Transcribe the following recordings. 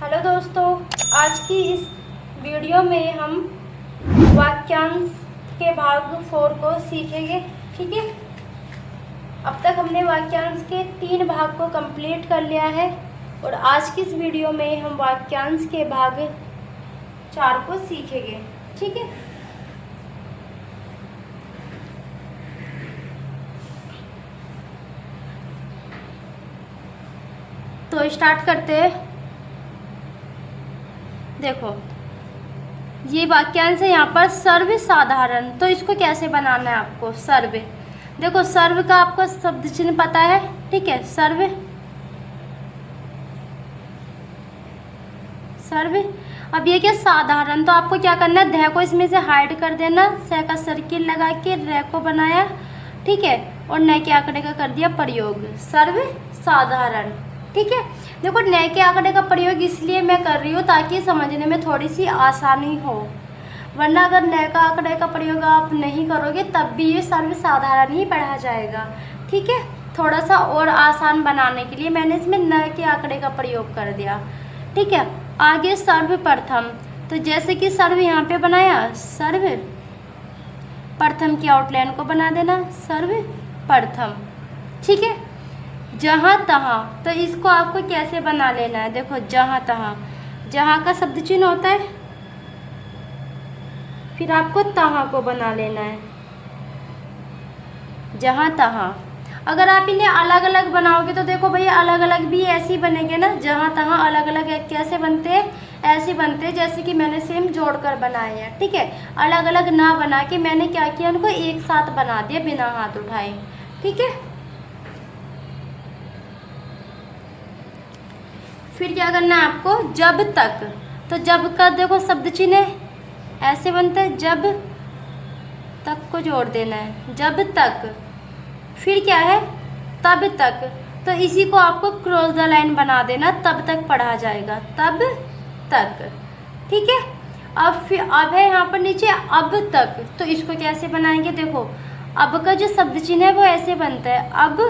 Hello दोस्तों, आज की इस वीडियो में हम वाक्यांश के भाग 4 को सीखेंगे। ठीक है, अब तक हमने वाक्यांश के 3 भाग को कंप्लीट कर लिया है और आज की इस वीडियो में हम वाक्यांश के भाग 4 को सीखेंगे। ठीक है, तो स्टार्ट करते हैं। देखो, ये वाक्यांश है यहाँ पर सर्व साधारण। तो इसको कैसे बनाना है आपको? सर्व, देखो सर्व का आपको शब्द चिन्ह पता है। ठीक है, सर्व सर्व। अब ये क्या साधारण, तो आपको क्या करना है, ध को इसमें से हाइड कर देना, स का सर्किल लगा के र को बनाया। ठीक है, और न के आंकड़े का कर दिया प्रयोग, सर्व साधारण। ठीक है, देखो न के आंकड़े का प्रयोग इसलिए मैं कर रही हूँ ताकि समझने में थोड़ी सी आसानी हो, वरना अगर न का आंकड़े का प्रयोग आप नहीं करोगे तब भी ये सर्व साधारण ही पढ़ा जाएगा। ठीक है, थोड़ा सा और आसान बनाने के लिए मैंने इसमें न के आंकड़े का प्रयोग कर दिया। ठीक है, आगे सर्वप्रथम। तो जैसे कि सर्व यहाँ पे बनाया, सर्व प्रथम की आउटलाइन को बना देना, सर्वप्रथम। ठीक है, जहाँ तहाँ, तो इसको आपको कैसे बना लेना है? देखो जहाँ तहाँ, जहाँ का शब्द चिन्ह होता है, फिर आपको तहाँ को बना लेना है, जहाँ तहाँ। अगर आप इन्हें अलग अलग बनाओगे तो देखो भैया अलग अलग भी ऐसे ही बनेंगे ना। जहाँ तहाँ अलग अलग कैसे बनते हैं? ऐसे बनते हैं जैसे कि मैंने सेम जोड़कर बनाए हैं। ठीक है, अलग अलग ना बना के मैंने क्या किया, उनको एक साथ बना दिया बिना हाथ उठाए। ठीक है, फिर क्या करना है आपको? जब तक। तो जब का देखो शब्द चिन्ह है, ऐसे बनता है, जब तक को जोड़ देना है, जब तक। फिर क्या है? तब तक। तो इसी को आपको क्रॉस द लाइन बना देना, तब तक पढ़ा जाएगा, तब तक। ठीक है, अब है यहाँ पर नीचे अब तक। तो इसको कैसे बनाएंगे? देखो अब का जो शब्द चिन्ह है वो ऐसे बनता है, अब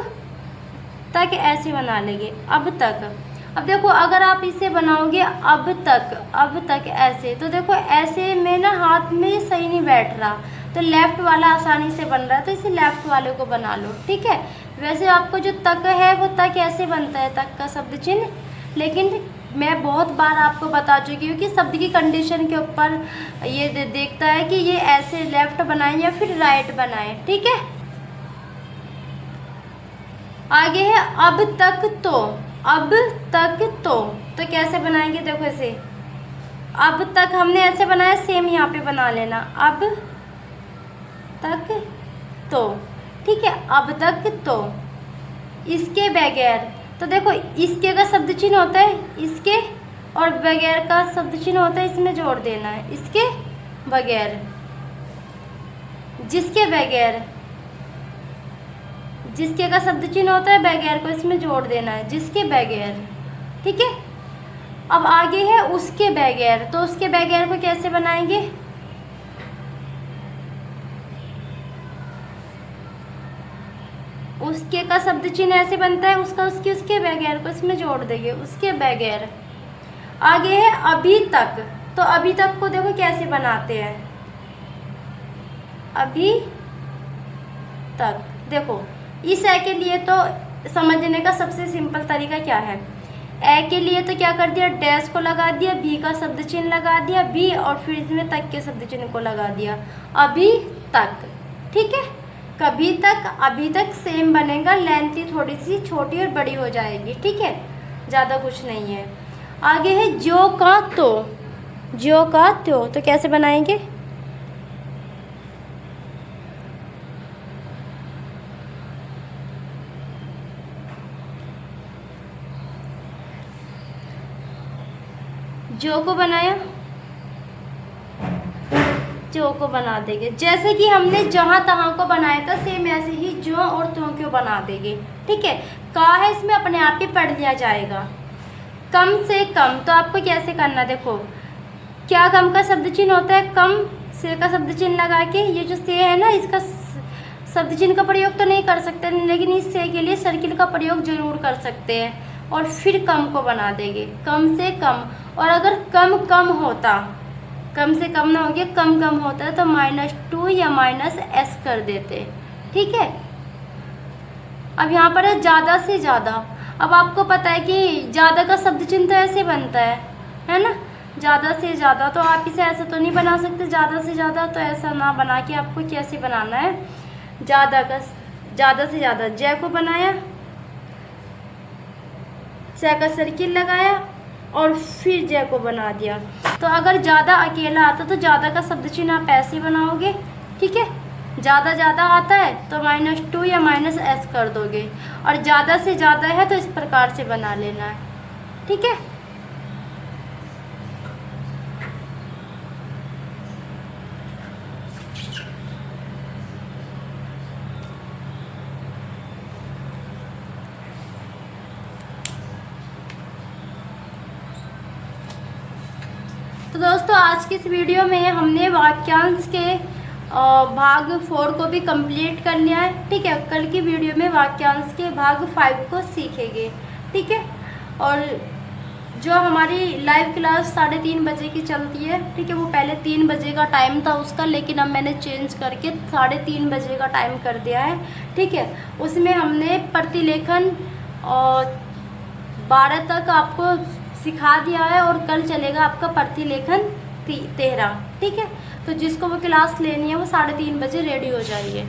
तक ऐसे बना लेंगे, अब तक। अब देखो अगर आप इसे बनाओगे अब तक ऐसे, तो देखो ऐसे में ना हाथ में सही नहीं बैठ रहा, तो लेफ्ट वाला आसानी से बन रहा है, तो इसे लेफ्ट वाले को बना लो। ठीक है, वैसे आपको जो तक है वो तक ऐसे बनता है, तक का शब्द चिन्ह, लेकिन मैं बहुत बार आपको बता चुकी हूँ कि शब्द की कंडीशन के ऊपर ये देखता है कि ये ऐसे लेफ्ट बनाएं या फिर राइट बनाएं। ठीक है, आगे है अब तक तो। अब तक तो कैसे बनाएंगे? देखो ऐसे, अब तक हमने ऐसे बनाया, सेम यहाँ पे बना लेना, अब तक तो। ठीक है, अब तक तो। इसके बगैर, तो देखो इसके का शब्द चिन्ह होता है इसके, और बगैर का शब्द चिन्ह होता है, इसमें जोड़ देना है, इसके बगैर। जिसके बगैर, जिसके का शब्द चिन्ह होता है, बगैर को इसमें जोड़ देना है, जिसके बगैर। ठीक है, अब आगे है उसके बगैर। तो उसके बगैर को कैसे बनाएंगे? उसके का शब्द चिन्ह ऐसे बनता है, उसका उसके उसके बगैर को इसमें जोड़ देंगे, उसके बगैर। आगे है अभी तक। तो अभी तक को देखो कैसे बनाते हैं, अभी तक। देखो इस ए के लिए तो समझने का सबसे सिंपल तरीका क्या है? ए के लिए तो क्या कर दिया, डैश को लगा दिया, बी का शब्द चिन्ह लगा दिया, बी, और फिर इसमें तक के शब्द चिन्ह को लगा दिया, अभी तक। ठीक है, कभी तक, अभी तक सेम बनेगा, लेंथ थोड़ी सी छोटी और बड़ी हो जाएगी। ठीक है, ज़्यादा कुछ नहीं है। आगे है जो का तो। जो का तो कैसे बनाएंगे? जो को बनाया, जो को बना देंगे, जैसे कि हमने जहाँ तहाँ को बनाया था, सेम ऐसे ही जो और तो क्यों बना देंगे। ठीक है, का है इसमें अपने आप ही पढ़ लिया जाएगा। कम से कम, तो आपको कैसे करना? देखो क्या कम का शब्द चिन्ह होता है? कम से का शब्द चिन्ह लगा के, ये जो से है ना, इसका शब्द चिन्ह का प्रयोग तो नहीं कर सकते, लेकिन इस से के लिए सर्किल का प्रयोग जरूर कर सकते हैं। और फिर कम को बना देंगे, कम से कम, और अगर कम कम होता, कम से कम ना हो गया, कम कम होता है तो -2 या -s कर देते। ठीक है, अब यहाँ पर है ज़्यादा से ज़्यादा। अब आपको पता है कि ज़्यादा का शब्द चिन्ह तो ऐसे बनता है ना, ज़्यादा से ज़्यादा। तो आप इसे ऐसे तो नहीं बना सकते ज़्यादा से ज़्यादा, तो ऐसा ना बना के आपको कैसे बनाना है, ज़्यादा से ज़्यादा जय को बनाया, जय का सर्किल लगाया और फिर जय को बना दिया। तो अगर ज़्यादा अकेला आता तो ज़्यादा का शब्द चिन्ह आप ऐसे बनाओगे। ठीक है, ज़्यादा आता है तो -2 या -s कर दोगे, और ज़्यादा से ज़्यादा है तो इस प्रकार से बना लेना है। ठीक है, तो दोस्तों आज की इस वीडियो में हमने वाक्यांश के भाग 4 को भी कंप्लीट कर लिया है। ठीक है, कल की वीडियो में वाक्यांश के भाग 5 को सीखेंगे। ठीक है, और जो हमारी लाइव क्लास 3:30 बजे की चलती है, ठीक है, वो पहले 3 बजे का टाइम था उसका, लेकिन अब मैंने चेंज करके 3:30 बजे का टाइम कर दिया है। ठीक है, उसमें हमने प्रतिलेखन और 12 तक आपको सिखा दिया है, और कल चलेगा आपका प्रतिलेखन 13। ठीक है, तो जिसको वो क्लास लेनी है वो 3:30 बजे रेडी हो जाइए।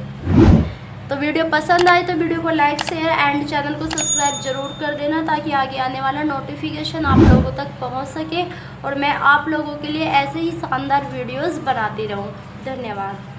तो वीडियो पसंद आए तो वीडियो को लाइक शेयर एंड चैनल को सब्सक्राइब जरूर कर देना, ताकि आगे आने वाला नोटिफिकेशन आप लोगों तक पहुंच सके और मैं आप लोगों के लिए ऐसे ही शानदार वीडियोस बनाती रहूं। धन्यवाद।